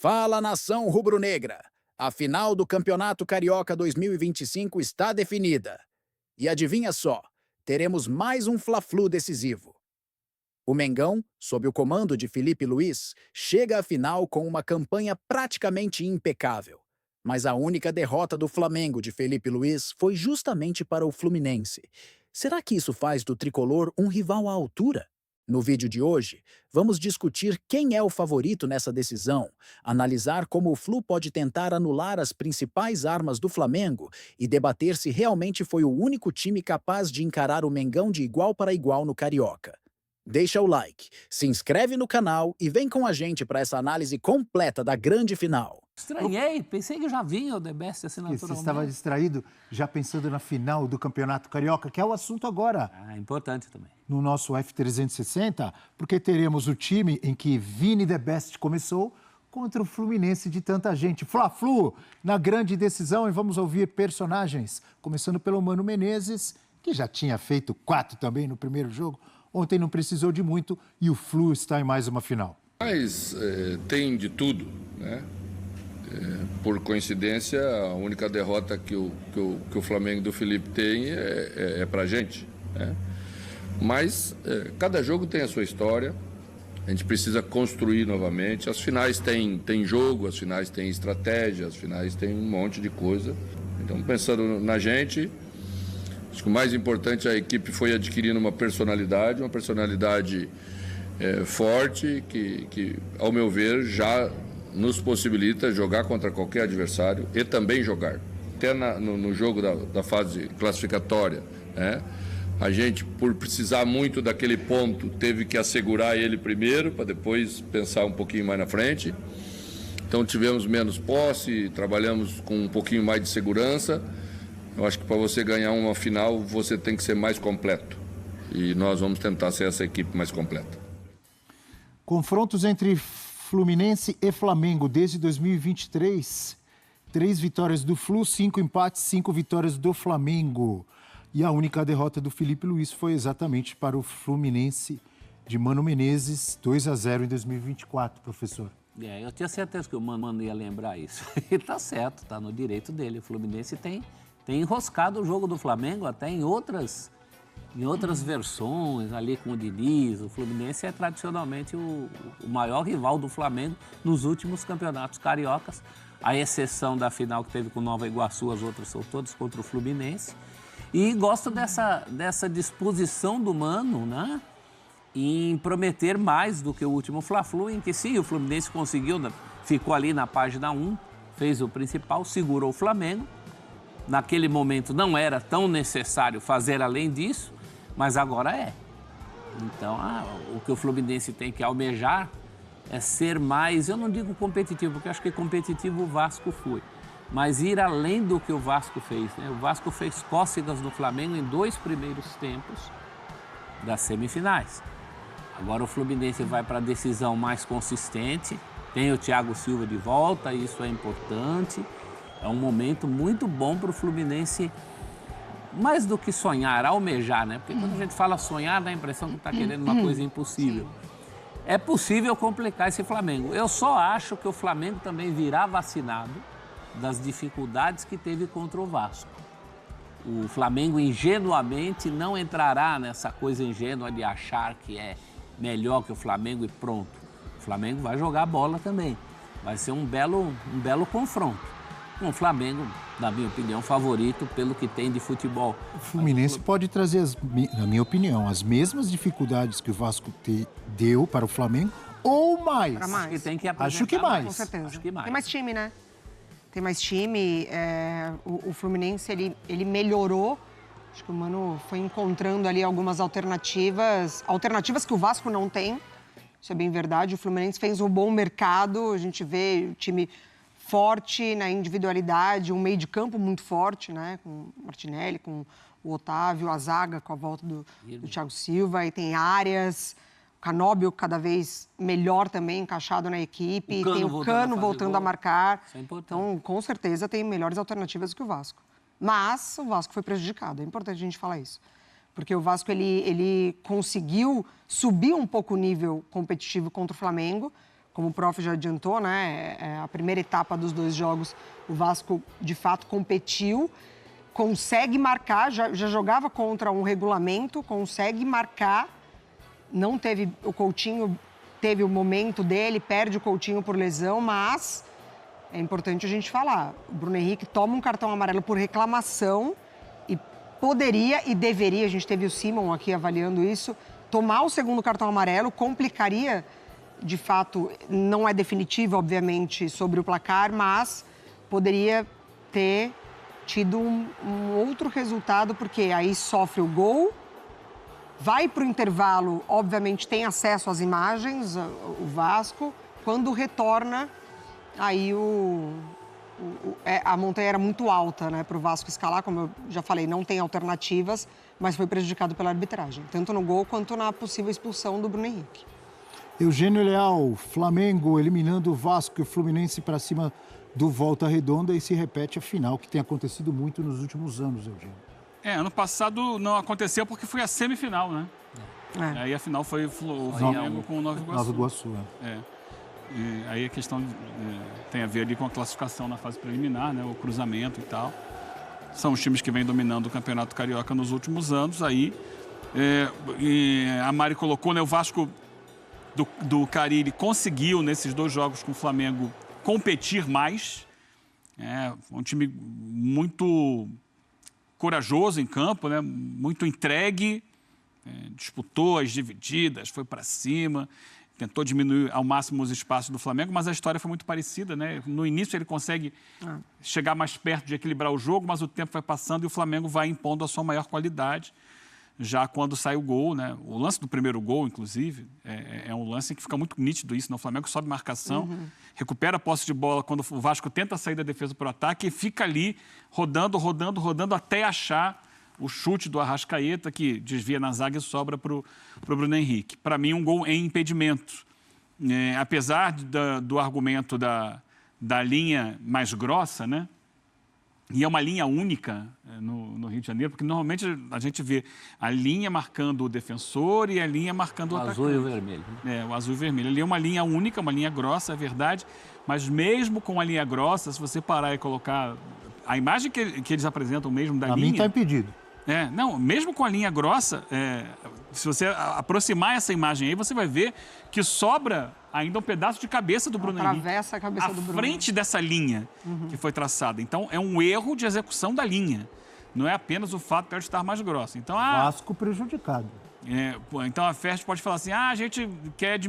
Fala, nação rubro-negra! A final do Campeonato Carioca 2025 está definida. E adivinha só, teremos mais um Fla-Flu decisivo. O Mengão, sob o comando de Felipe Luiz, chega à final com uma campanha praticamente impecável. Mas a única derrota do Flamengo de Felipe Luiz foi justamente para o Fluminense. Será que isso faz do tricolor um rival à altura? No vídeo de hoje, vamos discutir quem é o favorito nessa decisão, analisar como o Flu pode tentar anular as principais armas do Flamengo e debater se realmente foi o único time capaz de encarar o Mengão de igual para igual no Carioca. Deixa o like, se inscreve no canal e vem com a gente para essa análise completa da grande final. Estranhei, pensei que já vinha o The Best assim naturalmente. Você estava distraído, já pensando na final do Campeonato Carioca, que é o assunto agora. É importante também. No nosso F360, porque teremos o time em que Vini The Best começou contra o Fluminense de tanta gente. Fla-Flu, na grande decisão, e vamos ouvir personagens, começando pelo Mano Menezes, que já tinha feito 4 também no primeiro jogo. Ontem não precisou de muito e o Flu está em mais uma final. Mas tem de tudo, né? Por coincidência, a única derrota que o Flamengo do Felipe tem é pra gente, né? Mas cada jogo tem a sua história, a gente precisa construir novamente. As finais têm jogo, as finais têm estratégia, as finais têm um monte de coisa. Então, pensando na gente, acho que o mais importante, a equipe foi adquirindo uma personalidade forte que, ao meu ver, já nos possibilita jogar contra qualquer adversário e também jogar. Até no jogo da fase classificatória, né? A gente, por precisar muito daquele ponto, teve que assegurar ele primeiro, para depois pensar um pouquinho mais na frente. Então tivemos menos posse, trabalhamos com um pouquinho mais de segurança. Eu acho que para você ganhar uma final, você tem que ser mais completo. E nós vamos tentar ser essa equipe mais completa. Confrontos entre Fluminense e Flamengo desde 2023. 3 vitórias do Flu, 5 empates, 5 vitórias do Flamengo. E a única derrota do Felipe Luiz foi exatamente para o Fluminense de Mano Menezes, 2-0 em 2024, professor. Eu tinha certeza que o Mano ia lembrar isso. Ele tá certo, tá no direito dele. O Fluminense tem enroscado o jogo do Flamengo até em outras versões, ali com o Diniz. O Fluminense é tradicionalmente o maior rival do Flamengo nos últimos campeonatos cariocas. A exceção da final que teve com Nova Iguaçu, as outras são todas contra o Fluminense. E gosto dessa disposição do Mano, né, em prometer mais do que o último Fla-Flu, em que sim, o Fluminense conseguiu, ficou ali na página 1, fez o principal, segurou o Flamengo. Naquele momento não era tão necessário fazer além disso, mas agora é. Então, o que o Fluminense tem que almejar é ser mais, eu não digo competitivo, porque acho que competitivo o Vasco foi, mas ir além do que o Vasco fez, né? O Vasco fez cócegas no Flamengo em 2 primeiros tempos das semifinais. Agora o Fluminense vai para a decisão mais consistente, tem o Thiago Silva de volta, isso é importante. É um momento muito bom para o Fluminense, mais do que sonhar, almejar, né? Porque quando a gente fala sonhar, dá a impressão que está querendo uma coisa impossível. É possível complicar esse Flamengo. Eu só acho que o Flamengo também virá vacinado das dificuldades que teve contra o Vasco. O Flamengo ingenuamente não entrará nessa coisa ingênua de achar que é melhor que o Flamengo e pronto. O Flamengo vai jogar bola também. Vai ser um belo confronto. Um Flamengo, na minha opinião, favorito pelo que tem de futebol. O Fluminense pode trazer, na minha opinião, as mesmas dificuldades que o Vasco deu para o Flamengo ou mais. Acho que tem que Acho que mais. Com certeza. Acho que mais. Tem mais time, né? Tem mais time. O Fluminense, ele melhorou. Acho que o Mano foi encontrando ali algumas alternativas que o Vasco não tem. Isso é bem verdade. O Fluminense fez um bom mercado. A gente vê o time forte na individualidade, um meio de campo muito forte, né? Com o Martinelli, com o Otávio, a zaga com a volta do Thiago Silva. E tem Arias, o Canóbio cada vez melhor também, encaixado na equipe. Tem o Cano voltando a marcar. Isso é importante. Então, com certeza, tem melhores alternativas que o Vasco. Mas o Vasco foi prejudicado, é importante a gente falar isso. Porque o Vasco, ele conseguiu subir um pouco o nível competitivo contra o Flamengo, como o prof já adiantou, né, a primeira etapa dos 2 jogos, o Vasco, de fato, competiu, consegue marcar, já jogava contra um regulamento, consegue marcar, não teve o Coutinho, teve o momento dele, perde o Coutinho por lesão, mas é importante a gente falar, o Bruno Henrique toma um cartão amarelo por reclamação e poderia e deveria, a gente teve o Simon aqui avaliando isso, tomar o segundo cartão amarelo complicaria, de fato, não é definitivo, obviamente, sobre o placar, mas poderia ter tido um outro resultado, porque aí sofre o gol, vai para o intervalo, obviamente tem acesso às imagens, o Vasco, quando retorna, aí a montanha era muito alta, né, para o Vasco escalar, como eu já falei, não tem alternativas, mas foi prejudicado pela arbitragem, tanto no gol quanto na possível expulsão do Bruno Henrique. Eugênio Leal, Flamengo eliminando o Vasco e o Fluminense para cima do Volta Redonda e se repete a final, que tem acontecido muito nos últimos anos, Eugênio. Ano passado não aconteceu porque foi a semifinal, né? Aí a final foi o Flamengo com o Nova Iguaçu. Nova Iguaçu, E aí a questão tem a ver ali com a classificação na fase preliminar, né? O cruzamento e tal. São os times que vêm dominando o Campeonato Carioca nos últimos anos. Aí a Mari colocou, né? O Vasco do Carille conseguiu, nesses 2 jogos com o Flamengo, competir mais. Um time muito corajoso em campo, né? Muito entregue, disputou as divididas, foi para cima, tentou diminuir ao máximo os espaços do Flamengo, mas a história foi muito parecida, né? No início ele consegue chegar mais perto de equilibrar o jogo, mas o tempo vai passando e o Flamengo vai impondo a sua maior qualidade. Já quando sai o gol, né? O lance do primeiro gol, inclusive, é um lance que fica muito nítido isso, né? O Flamengo sobe marcação, recupera a posse de bola quando o Vasco tenta sair da defesa para o ataque e fica ali rodando até achar o chute do Arrascaeta, que desvia na zaga e sobra para o Bruno Henrique. Para mim, um gol em impedimento. Apesar do argumento da linha mais grossa, né? E é uma linha única no Rio de Janeiro, porque normalmente a gente vê a linha marcando o defensor e a linha marcando o atacante. O azul e o vermelho. O azul e o vermelho. Ali é uma linha única, uma linha grossa, é verdade, mas mesmo com a linha grossa, se você parar e colocar a imagem que eles apresentam mesmo da linha... A mim está impedido. Não, mesmo com a linha grossa, se você aproximar essa imagem aí, você vai ver que sobra ainda um pedaço de cabeça do Bruno Henrique. Atravessa a cabeça do Bruno. À frente dessa linha que foi traçada. Então, é um erro de execução da linha. Não é apenas o fato dela estar mais grossa. Então, Vasco prejudicado. Então, a FERJ pode falar assim, a gente quer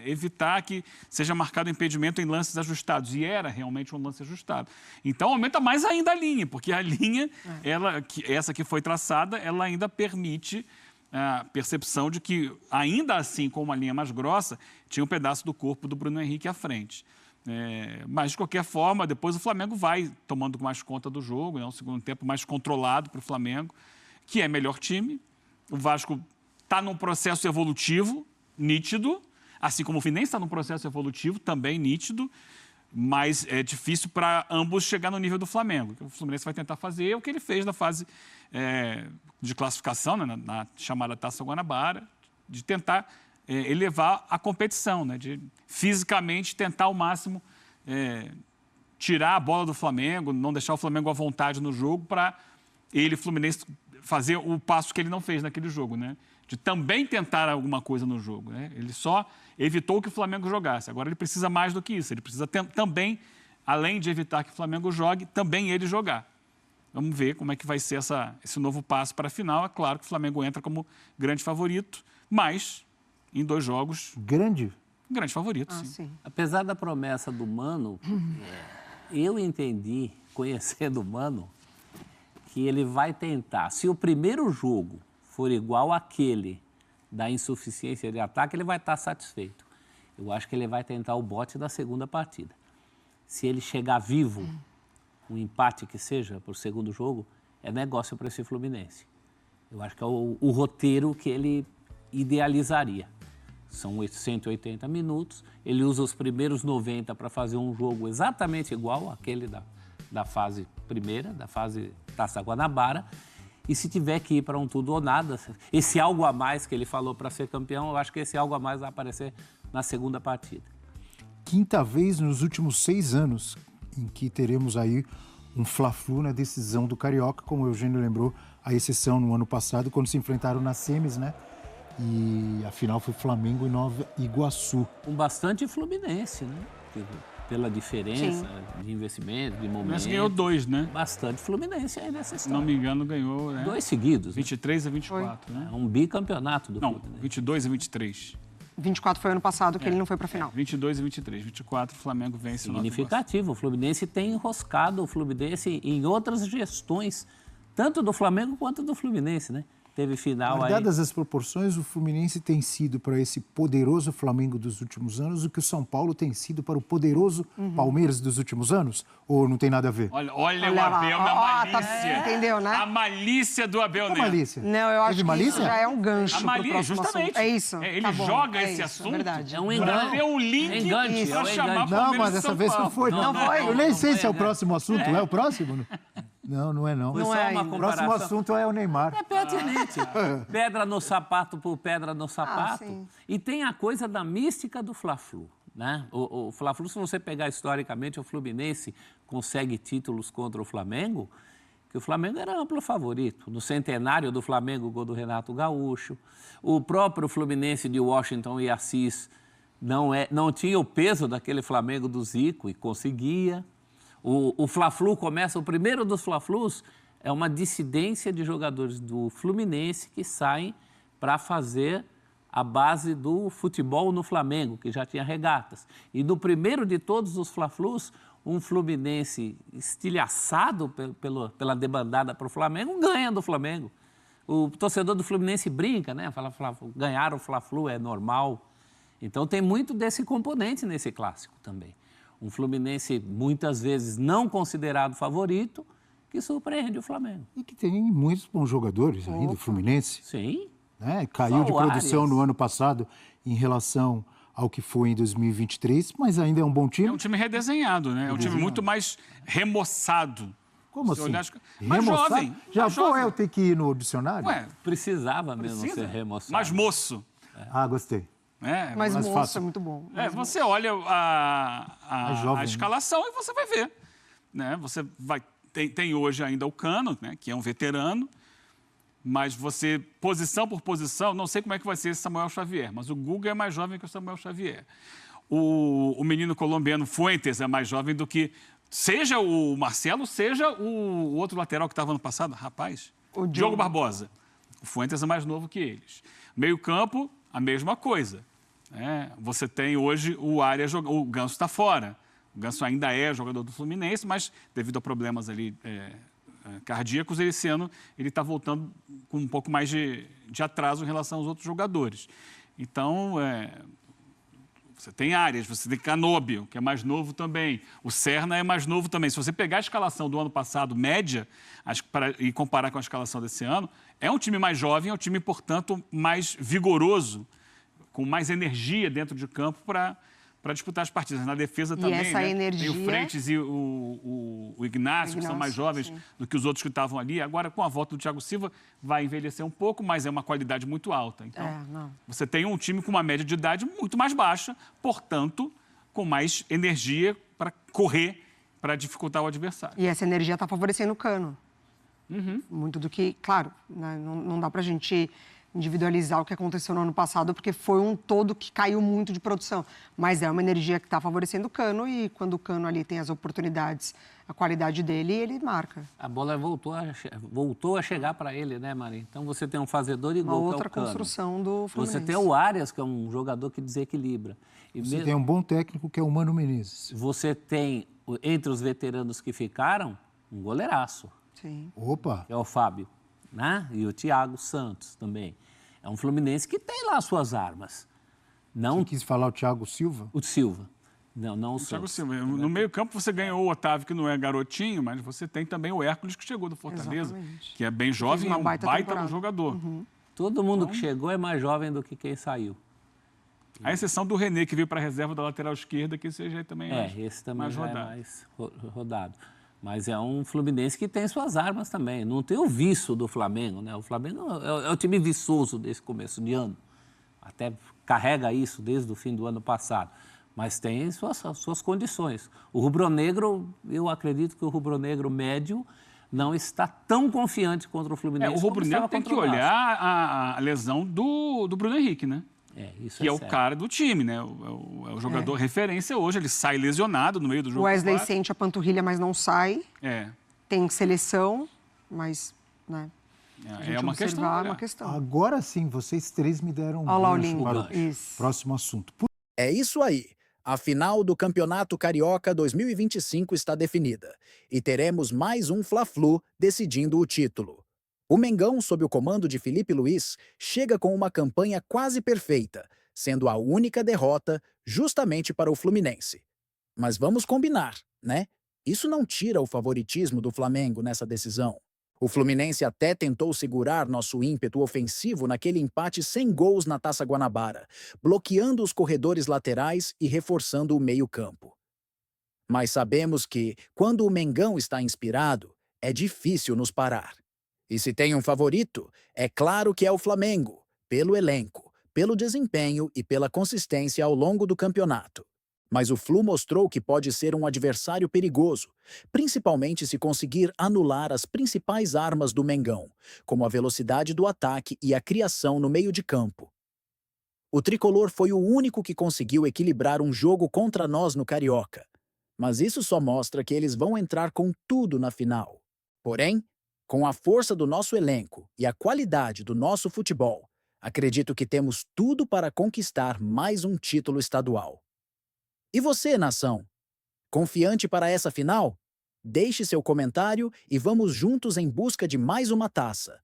evitar que seja marcado impedimento em lances ajustados. E era realmente um lance ajustado. Então, aumenta mais ainda a linha, porque a linha, essa que foi traçada, ela ainda permite a percepção de que, ainda assim, com uma linha mais grossa, tinha um pedaço do corpo do Bruno Henrique à frente. Mas, de qualquer forma, depois o Flamengo vai tomando mais conta do jogo, um segundo tempo mais controlado para o Flamengo, que é melhor time. O Vasco está num processo evolutivo nítido, assim como o Fluminense está num processo evolutivo também nítido, mas é difícil para ambos chegar no nível do Flamengo. O Fluminense vai tentar fazer o que ele fez na fase de classificação, né, na chamada Taça Guanabara, de tentar elevar a competição, né, de fisicamente tentar ao máximo tirar a bola do Flamengo, não deixar o Flamengo à vontade no jogo para ele, Fluminense, fazer o passo que ele não fez naquele jogo, né? De também tentar alguma coisa no jogo, né? Ele só evitou que o Flamengo jogasse. Agora ele precisa mais do que isso. Ele precisa também, além de evitar que o Flamengo jogue, também ele jogar. Vamos ver como é que vai ser esse novo passo para a final. É claro que o Flamengo entra como grande favorito, mas em 2 jogos... Grande favorito, sim. Apesar da promessa do Mano, eu entendi, conhecendo o Mano, que ele vai tentar, se o primeiro jogo for igual àquele da insuficiência de ataque, ele vai estar satisfeito. Eu acho que ele vai tentar o bote da segunda partida. Se ele chegar vivo, um empate que seja para o segundo jogo, é negócio para esse Fluminense. Eu acho que é o roteiro que ele idealizaria. São 180 minutos, ele usa os primeiros 90 para fazer um jogo exatamente igual àquele da fase primeira, da fase Taça Guanabara, e se tiver que ir para um tudo ou nada, esse algo a mais que ele falou para ser campeão, eu acho que esse algo a mais vai aparecer na segunda partida. quinta vez nos últimos 6 anos em que teremos aí um Fla-Flu na decisão do Carioca, como o Eugênio lembrou, a exceção no ano passado, quando se enfrentaram nas semis, né? E a final foi Flamengo e Nova Iguaçu. Com bastante Fluminense, né? Pela diferença de investimento, de momento. Mas ganhou 2, né? Bastante Fluminense aí nessa Se história. não me engano, ganhou 2 seguidos. Né? 23 a 24, né? É um bicampeonato do Não, Fluminense. 22 a 23. 24 foi ano passado que ele não foi para a final. 22 a 23. 24, o Flamengo vence o Nova Iguaçu. Significativo. O Fluminense tem enroscado o Fluminense em outras gestões, tanto do Flamengo quanto do Fluminense, né? Teve final aí. Guardadas as proporções, o Fluminense tem sido para esse poderoso Flamengo dos últimos anos o que o São Paulo tem sido para o poderoso Palmeiras dos últimos anos? Ou não tem nada a ver? Olha o Olha Abel lá, na ó, malícia. tá- entendeu, né? A malícia do Abel Que Neto. malícia? Não, eu acho Teve que malícia? isso já é um gancho A pro malícia, próximo justamente. assunto. É isso. Ele Tá bom, joga é esse isso, assunto É verdade. É um pra engano. ter um link Engante, pra é um chamar engante. Não, Palmeiras mas e dessa São vez não Paulo. foi. Não foi? Eu nem não sei foi, se é o né? próximo assunto. É o próximo? Não é não. Foi Não só é uma ainda. O comparação. próximo assunto é o Neymar. É pertinente. Pedra no sapato por pedra no sapato. sim. E tem a coisa da mística do Fla-Flu, né? O Fla-Flu, se você pegar historicamente, o Fluminense consegue títulos contra o Flamengo, que o Flamengo era amplo favorito. No centenário do Flamengo, o gol do Renato Gaúcho. O próprio Fluminense de Washington e Assis não tinha o peso daquele Flamengo do Zico e conseguia. O Fla-Flu começa, o primeiro dos Fla-Flus é uma dissidência de jogadores do Fluminense que saem para fazer a base do futebol no Flamengo, que já tinha regatas. E no primeiro de todos os Fla-Flus, um Fluminense estilhaçado pela debandada para o Flamengo ganha do Flamengo. O torcedor do Fluminense brinca, né? Fala, ganhar o Fla-Flu é normal. Então tem muito desse componente nesse clássico também. Um Fluminense, muitas vezes, não considerado favorito, que surpreende o Flamengo. E que tem muitos bons jogadores ainda, o Fluminense. Sim. Né? Caiu Só de o produção Arias. no ano passado em relação ao que foi em 2023, mas ainda é um bom É time. um time redesenhado, né? É um time muito mais remoçado. Como Se assim? olhar mais Remoçado? jovem. Já mais vou jovem. eu ter que ir no dicionário? Ué, Precisava mesmo precisa. ser remoçado. Mais moço. Ah, gostei. Né? Mas Mais moço fácil. é muito bom. Você olha Mais jovem, a né? escalação e você vai ver. Né? Você tem hoje ainda o Cano, né? Que é um veterano, mas você, posição por posição, não sei como é que vai ser esse Samuel Xavier, mas o Guga é mais jovem que o Samuel Xavier. O menino colombiano Fuentes é mais jovem do que, seja o Marcelo, seja o outro lateral que estava no passado, rapaz, O Diogo Barbosa. O Fuentes é mais novo que eles. Meio campo, a mesma coisa. Você tem hoje o Arias, o Ganso está fora. O Ganso ainda é jogador do Fluminense, mas devido a problemas ali cardíacos, esse ano ele está voltando com um pouco mais de atraso em relação aos outros jogadores. Então, você tem Arias, você tem Canóbio, que é mais novo também. O Serna é mais novo também. Se você pegar a escalação do ano passado, média, e comparar com a escalação desse ano, é um time mais jovem, é um time, portanto, mais vigoroso, com mais energia dentro de campo para disputar as partidas. Na defesa também, essa né? energia- Tem o Frentes e o Ignacio, que são mais jovens sim. do que os outros que estavam ali. Agora, com a volta do Thiago Silva, vai envelhecer um pouco, mas é uma qualidade muito alta. Então, não. você tem um time com uma média de idade muito mais baixa, portanto, com mais energia para correr, para dificultar o adversário. E essa energia está favorecendo o Cano. Muito do que, claro, né, não dá para a gente individualizar o que aconteceu no ano passado, porque foi um todo que caiu muito de produção. Mas é uma energia que está favorecendo o Cano e quando o Cano ali tem as oportunidades, a qualidade dele, ele marca. A bola voltou a chegar para ele, né, Maria? Então você tem um fazedor e Uma gol, outra que é o Cano. construção do Fluminense. Você tem o Arias, que é um jogador que desequilibra. E Você mesmo- tem um bom técnico que é o Mano Menezes. Você tem, entre os veteranos que ficaram, um goleiraço, Sim. Opa! que é o Fábio, né? E o Thiago Santos também. É um Fluminense que tem lá as suas armas. Não Você quis falar o Thiago Silva? o Silva. Não o Thiago Santos. Silva, no meio-campo você ganhou o Otávio, que não é garotinho, mas você tem também o Hércules, que chegou do Fortaleza, Exatamente. que é bem jovem, uma é um baita baita temporada. jogador. Todo mundo que chegou é mais jovem do que quem saiu. A exceção do René, que veio para a reserva da lateral esquerda, que esse já também Esse também mais já rodado. é mais rodado. Mas é um Fluminense que tem suas armas também. Não tem o viço do Flamengo, né? O Flamengo é o time viçoso desse começo de ano. Até carrega isso desde o fim do ano passado. mas tem suas condições. O rubro-negro, eu acredito que o rubro-negro médio não está tão confiante contra o Fluminense. O rubro-negro tem que olhar a lesão do Bruno Henrique, né? Isso que é o certo. cara do time, né? É o jogador referência hoje. Ele sai lesionado no meio do jogo. O Wesley sente a panturrilha, mas não sai. É. Tem seleção, mas, né? É uma questão. É uma questão. Agora sim, vocês três me deram Olha lá o gancho link. para o Isso. próximo assunto. É isso aí. A final do Campeonato Carioca 2025 está definida e teremos mais um Fla-Flu decidindo o título. O Mengão, sob o comando de Felipe Luiz, chega com uma campanha quase perfeita, sendo a única derrota justamente para o Fluminense. Mas vamos combinar, né? Isso não tira o favoritismo do Flamengo nessa decisão. O Fluminense até tentou segurar nosso ímpeto ofensivo naquele empate sem gols na Taça Guanabara, bloqueando os corredores laterais e reforçando o meio-campo. Mas sabemos que, quando o Mengão está inspirado, é difícil nos parar. E se tem um favorito, é claro que é o Flamengo, pelo elenco, pelo desempenho e pela consistência ao longo do campeonato. Mas o Flu mostrou que pode ser um adversário perigoso, principalmente se conseguir anular as principais armas do Mengão, como a velocidade do ataque e a criação no meio de campo. O tricolor foi o único que conseguiu equilibrar um jogo contra nós no Carioca, mas isso só mostra que eles vão entrar com tudo na final. Porém, com a força do nosso elenco e a qualidade do nosso futebol, acredito que temos tudo para conquistar mais um título estadual. E você, nação? Confiante para essa final? Deixe seu comentário e vamos juntos em busca de mais uma taça.